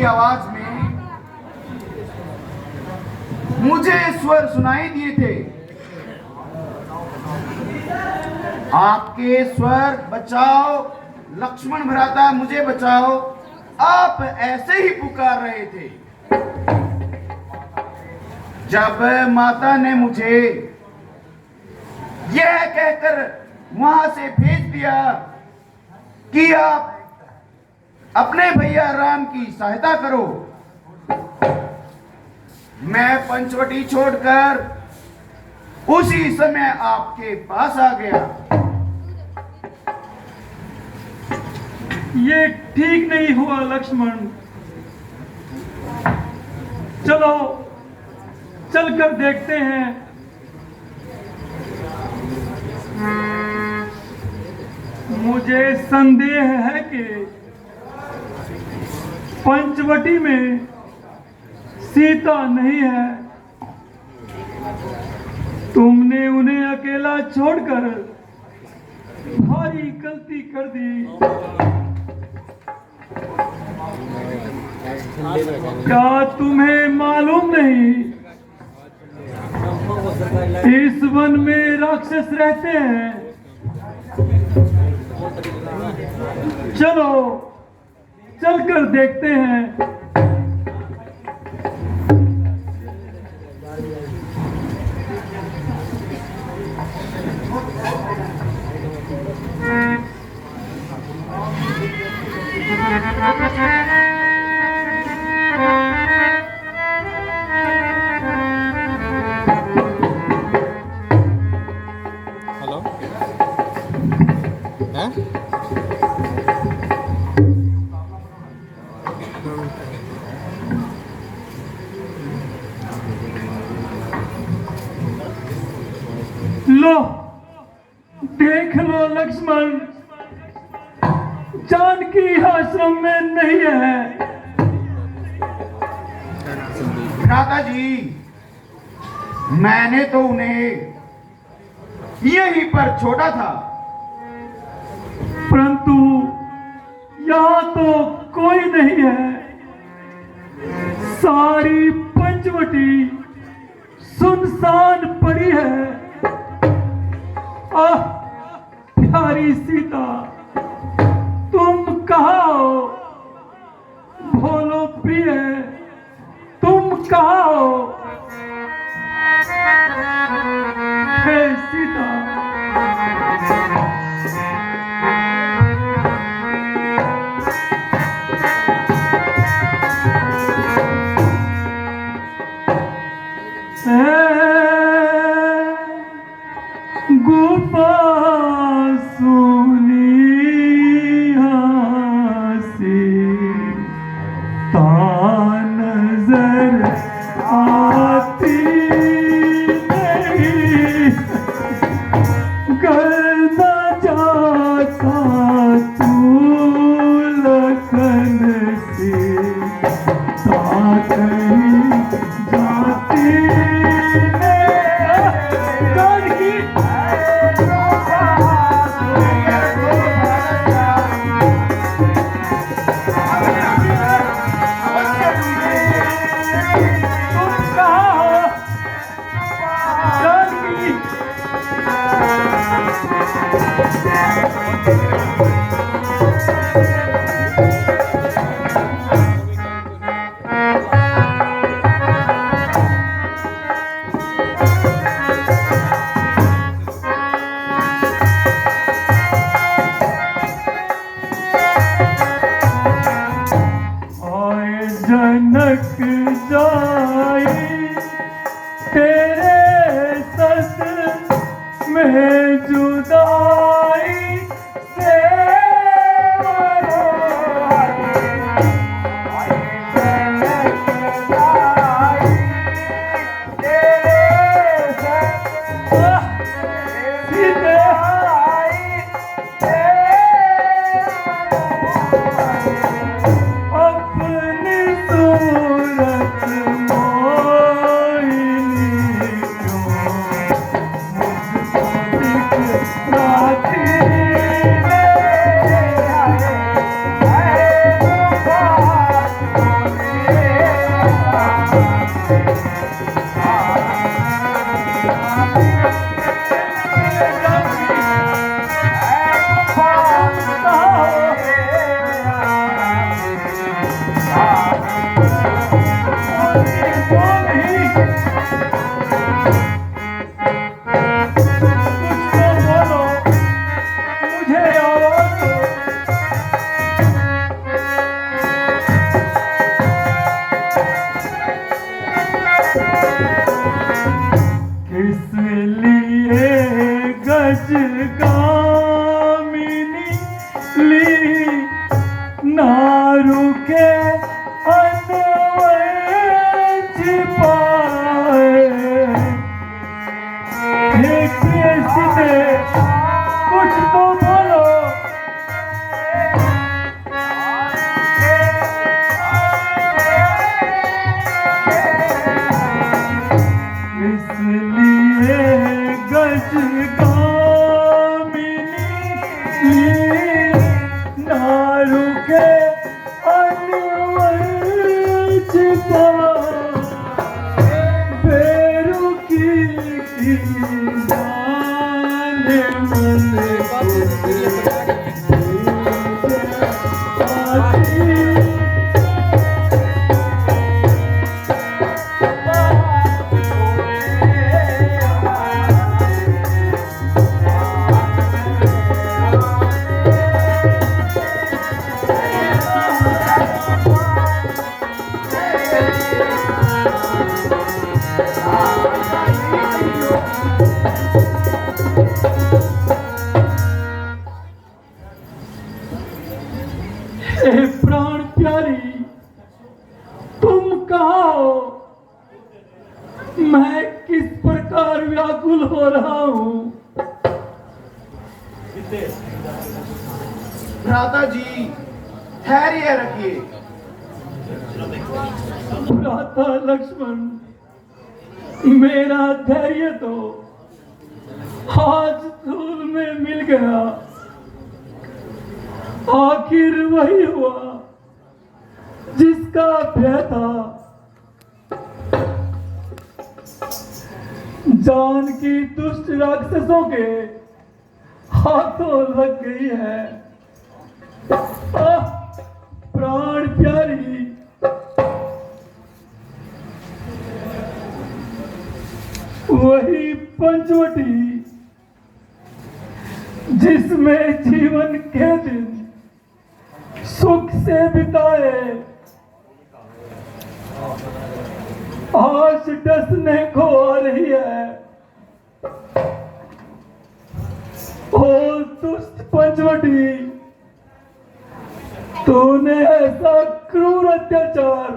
की आवाज में मुझे स्वर सुनाई दिए थे। आपके स्वर, बचाओ लक्ष्मण भ्राता, मुझे बचाओ, आप ऐसे ही पुकार रहे थे। जब माता ने मुझे यह कहकर वहां से भेज दिया कि आप अपने भैया राम की सहायता करो, मैं पंचवटी छोड़कर उसी समय आपके पास आ गया। ये ठीक नहीं हुआ लक्ष्मण। चलो चलकर देखते हैं। मुझे संदेह है कि पंचवटी में सीता नहीं है। तुमने उन्हें अकेला छोड़कर भारी गलती कर दी। क्या तुम्हें मालूम नहीं इस वन में राक्षस रहते हैं? चलो चलकर देखते हैं। हेलो, हैं? लो देख लो लक्ष्मण, जानकी आश्रम में नहीं है। भ्राता जी, मैंने तो उन्हें यहीं पर छोड़ा था, परंतु यहाँ तो कोई नहीं है। सारी पंचवटी सुनसान पड़ी है। आह प्यारी सीता, तुम कहाँ हो? बोलो प्रिय, तुम कहाँ हो? हे सीता, गुफा सुनी हंसी ता नजर आती नहीं, करना चाहता तू लखन से ता कहीं जाती जनक जाई तेरे सस में जुदाई से अपनी सूरत हे प्राण प्यारी, तुम कहाँ हो? मैं किस प्रकार व्याकुल हो रहा हूँ। भ्राता जी धैर्य रखिए। भ्राता लक्ष्मण, मेरा धैर्य तो आज धूल में मिल गया। आखिर वही हुआ जिसका भय था। जान की दुष्ट राक्षसों के हाथों लग गई है। प्राण प्यारी, वही पंचवटी जिसमें जीवन के दिन सुख से बिताए, आज डसने को आ रही है। ओ दुष्ट पंचवटी, तूने ऐसा क्रूर अत्याचार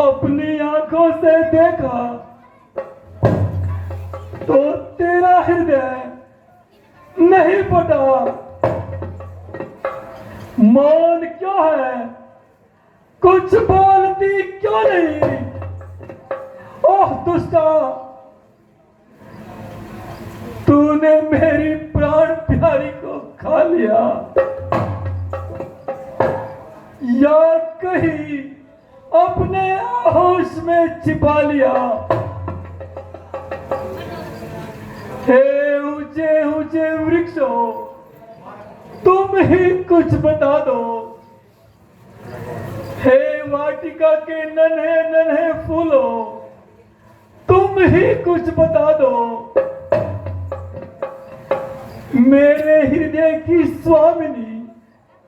अपनी आंखों से देखा तो तेरा हृदय नहीं फटा। मौन क्यों है? कुछ बोलती क्यों नहीं? ओह दुष्टा, तूने मेरी प्राण प्यारी को खा लिया या कहीं अपने होश में छिपा लिया। हे ऊंचे ऊंचे वृक्षों, तुम ही कुछ बता दो। हे वाटिका के नन्हे नन्हे फूलों, तुम ही कुछ बता दो। मेरे हृदय की स्वामिनी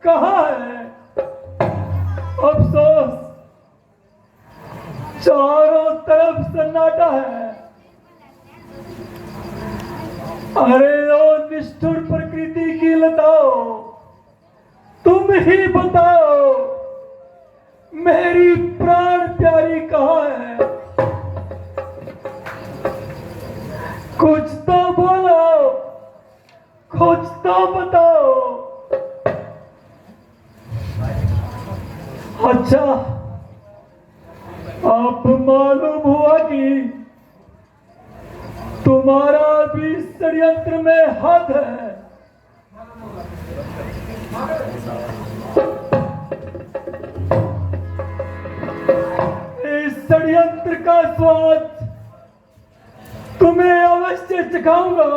कहाँ है? अफसोस, चारों तरफ सन्नाटा है। अरे ओ निष्ठुर प्रकृति की लताओ, तुम ही बताओ मेरी प्राण प्यारी कहाँ है? कुछ तो बोलो, कुछ तो बताओ। अच्छा, अब मालूम हुआ कि तुम्हारा भी षड्यंत्र में हाथ है। इस षड्यंत्र का स्वाद तुम्हें अवश्य चखाऊंगा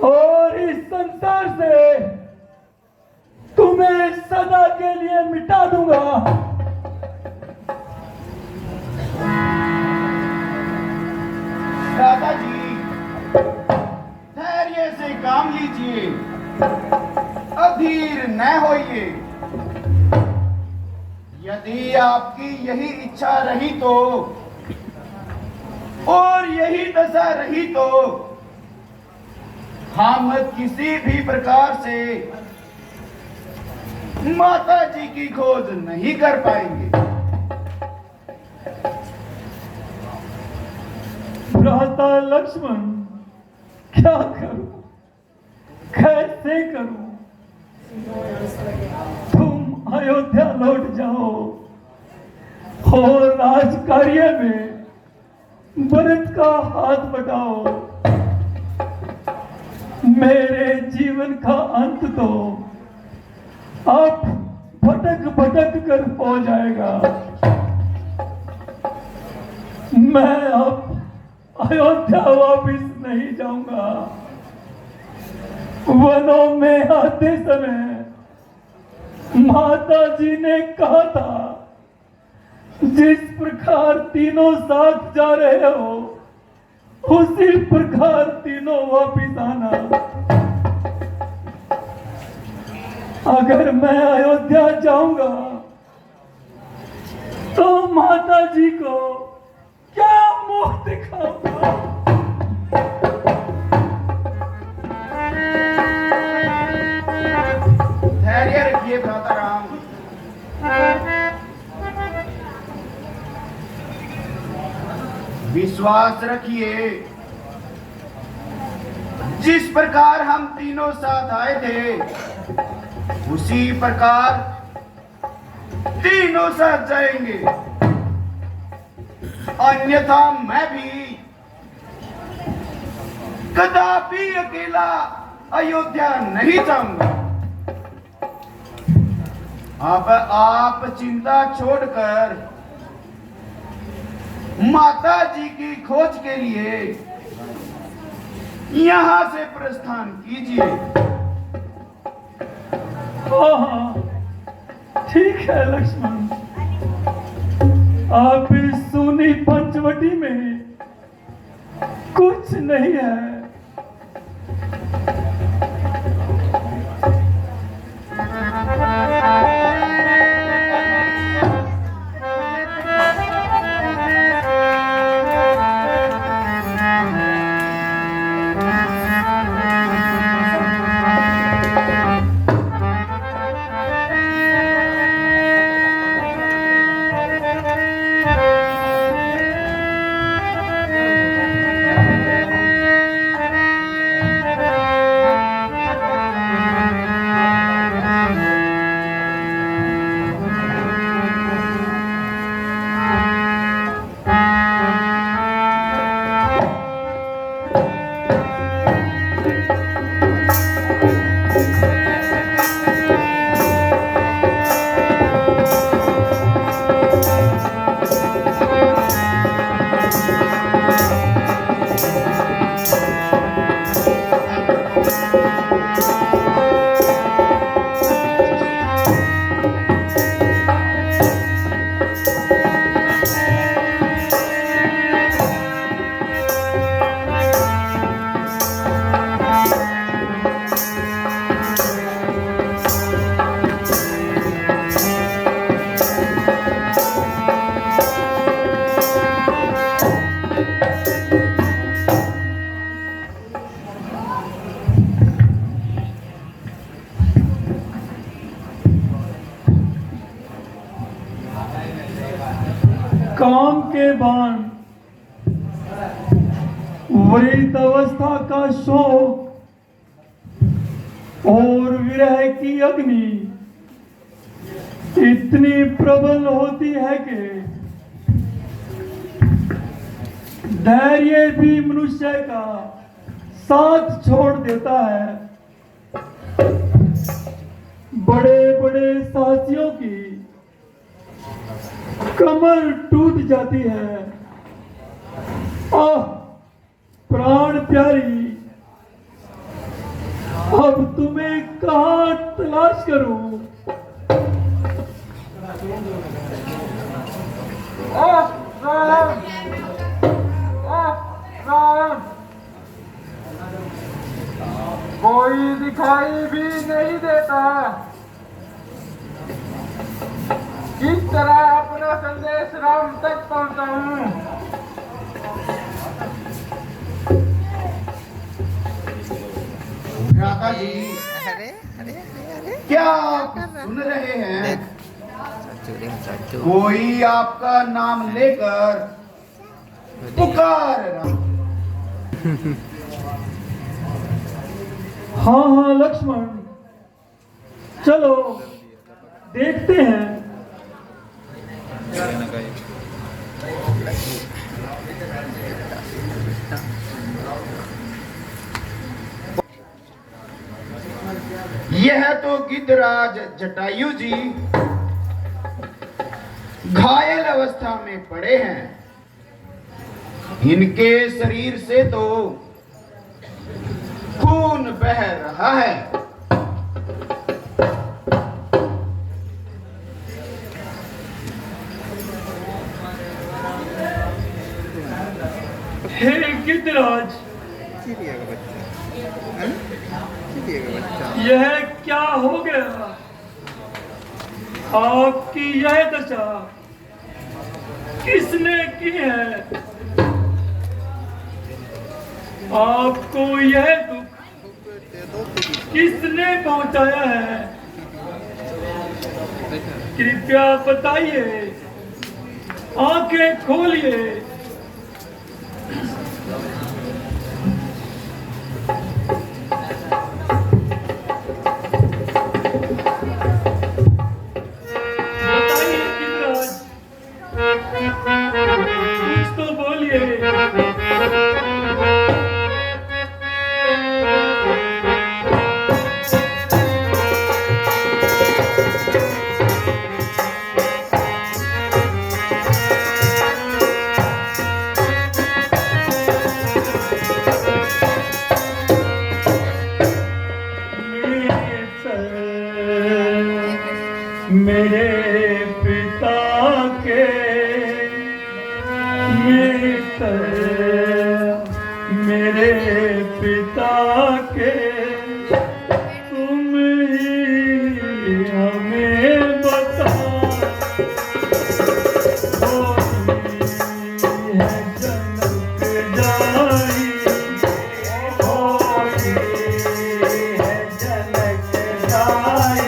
और इस संसार से तुम्हें सदा के लिए मिटा दूंगा। दादा जी धैर्य से काम लीजिए, अधीर न होइए। यदि आपकी यही इच्छा रही तो और यही दशा रही तो हम किसी भी प्रकार से माता जी की खोज नहीं कर पाएंगे। भ्राता लक्ष्मण, क्या करूं, कैसे करूं? तुम अयोध्या लौट जाओ और राज कार्य में भरत का हाथ बटाओ। मेरे जीवन का अंत तो अब भटक भटक कर हो जाएगा। मैं अब अयोध्या वापिस नहीं जाऊंगा। वनों में आते समय माता जी ने कहा था, जिस प्रकार तीनों साथ जा रहे हो उसी प्रकार तीनों वापिस आना। अगर मैं अयोध्या जाऊंगा तो माता जी को क्या मुंह दिखाऊंगा? धैर्य रखिए भ्राता राम। विश्वास रखिए, जिस प्रकार हम तीनों साथ आए थे उसी प्रकार तीनों साथ जाएंगे। अन्यथा मैं भी कदापि अकेला अयोध्या नहीं जाऊंगा। अब आप चिंता छोड़कर माता जी की खोज के लिए यहां से प्रस्थान कीजिए। हाँ, ठीक है लक्ष्मण। आप इस सोनी पंचवटी में कुछ नहीं है। काम के बाण, वृद्ध अवस्था का शोक और विरह की अग्नि इतनी प्रबल होती है कि धैर्य भी मनुष्य का साथ छोड़ देता है। बड़े बड़े साहसियों की कमर टूट जाती है। आह प्राण प्यारी, अब तुम्हें कहां तलाश करूं? कोई दिखाई भी नहीं देता। किस तरह अपना संदेश राम तक पहुंचाऊं? भ्राता जी, क्या आप सुन रहे हैं? कोई आपका नाम लेकर पुकार रहा। हाँ हाँ लक्ष्मण, चलो देखते हैं। यह तो जो गिद्धराज जटायु जी घायल अवस्था में पड़े हैं, इनके शरीर से तो खून बह रहा है। हे गिद्धराज, यह क्या हो गया? आपकी यह दशा किसने की है? आपको यह दुख किसने पहुंचाया है? कृपया बताइए, आंखें खोलिए। बताइए गिद्धराज, कुछ तो बोलिए। मेरे पिता के मेरे पिता के तुम ही हमें बताओ, है जनक जाई, है जनक जाई,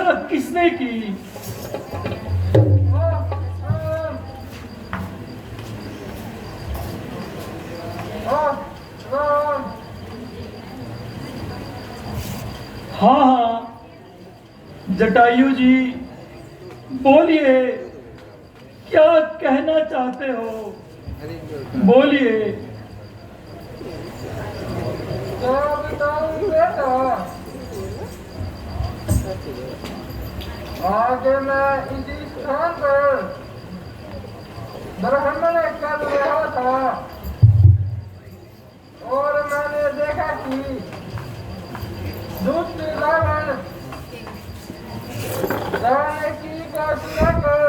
ऐसा किसने की? हाँ हाँ, जटायु जी, बोलिए, क्या कहना चाहते हो? बोलिए। क्या बताऊं बेटा, आज मैं इसी स्थान पर भ्रमण कर रहा था और मैंने देखा कि दुष्ट रावण जानकी को सुनाकर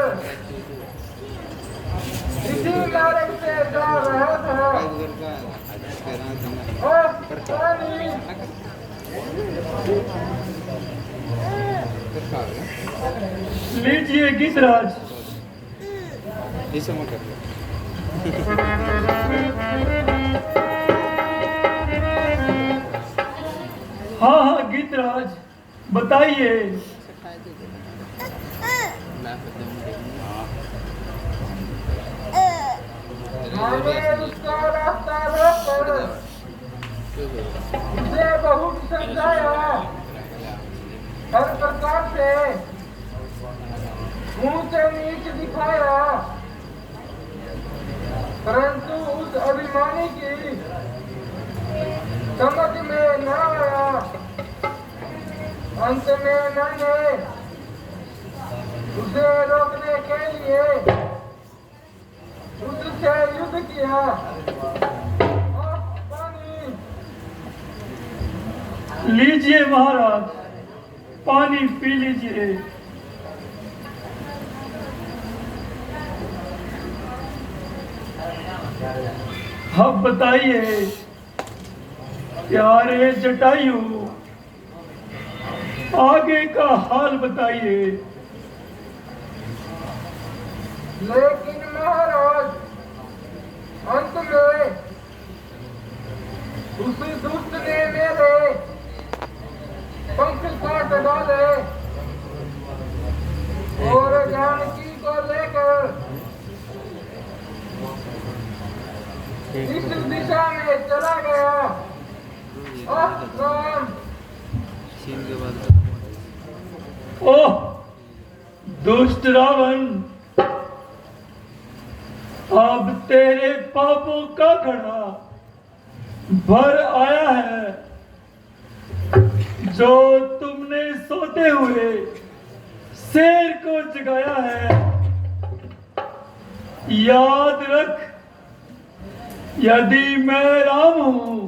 इसी मार्ग से जा रहा था और पानी लीजिए गिद्धराज। हाँ हाँ गिद्धराज, बताइए। मैंने उसका रास्ता रोककर उसे बहुत समझाया, हर प्रकार से ऊंच नीच दिखाया, परंतु उस अभिमानी की समझ में न आया। अंत में मैंने उसे रोकने के लिए उससे युद्ध किया और पानी। लीजिए महाराज, पानी पी लीजिए। अब बताइए, प्यारे जटायु, आगे का हाल बताइए। लेकिन महाराज, अंत में उस दुष्ट ने मेरे पंख काट डाले और जानकी को लेकर इस दिशा में चला गया। राम। ओह दुष्ट रावण, अब तेरे पापों का घड़ा भर आया है। जो तुमने सोते हुए शेर को जगाया है, याद रख, यदि मैं राम हूं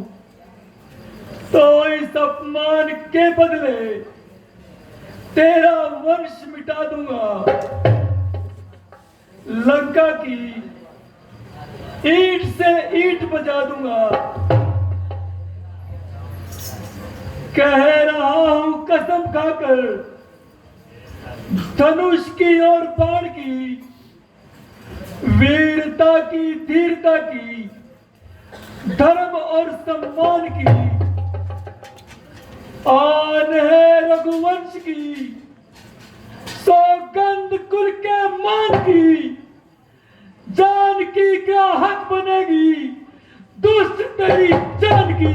तो इस अपमान के बदले तेरा वंश मिटा दूंगा। लंका की ईंट से ईंट बजा दूंगा। कह रहा हूं कसम खाकर, धनुष की और बाण की, वीरता की, धीरता की, धर्म और सम्मान की, आन है रघुवंश की, सौगंध कुल के मान की। जानकी का हक बनेगी दुष्ट तेरी जान की।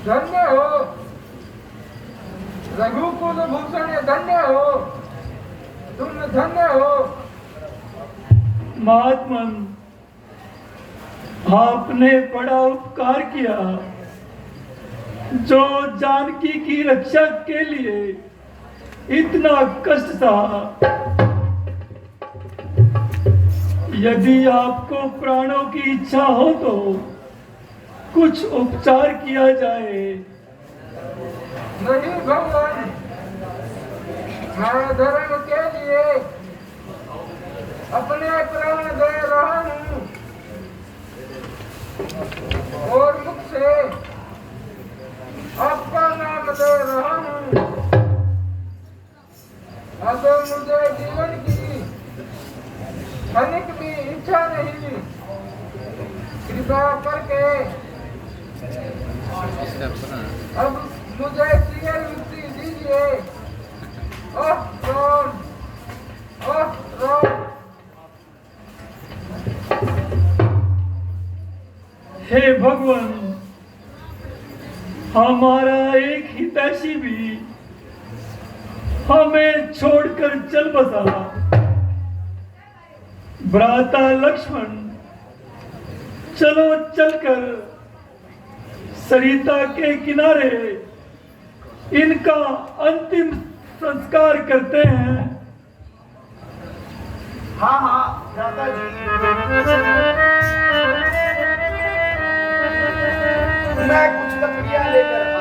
धन्य हो रघुकुल भूषण, धन्य हो तुम, धन्य हो। महात्मन, आपने बड़ा उपकार किया। जो जानकी की रक्षा के लिए इतना कष्ट सहा। यदि आपको प्राणों की इच्छा हो तो कुछ उपचार किया जाए। नहीं भगवान, मैं धर्म के लिए अपने प्राण दे रहा हूँ और मुख से आपका नाम दे रहा हूँ। अब मुझे जीवन की क्षणिक भी इच्छा नहीं। कृपा करके अब मुझे सिगरेट मिलती दीजिए। ओह रोन, ओह रोन। हे भगवान, हमारा एक हितैषी भी हमें छोड़कर चल बसा। भ्राता लक्ष्मण, चलो चलकर सरिता के किनारे इनका अंतिम संस्कार करते हैं। हाँ हाँ भ्राता जी, मैं कुछ लकड़ियां लेकर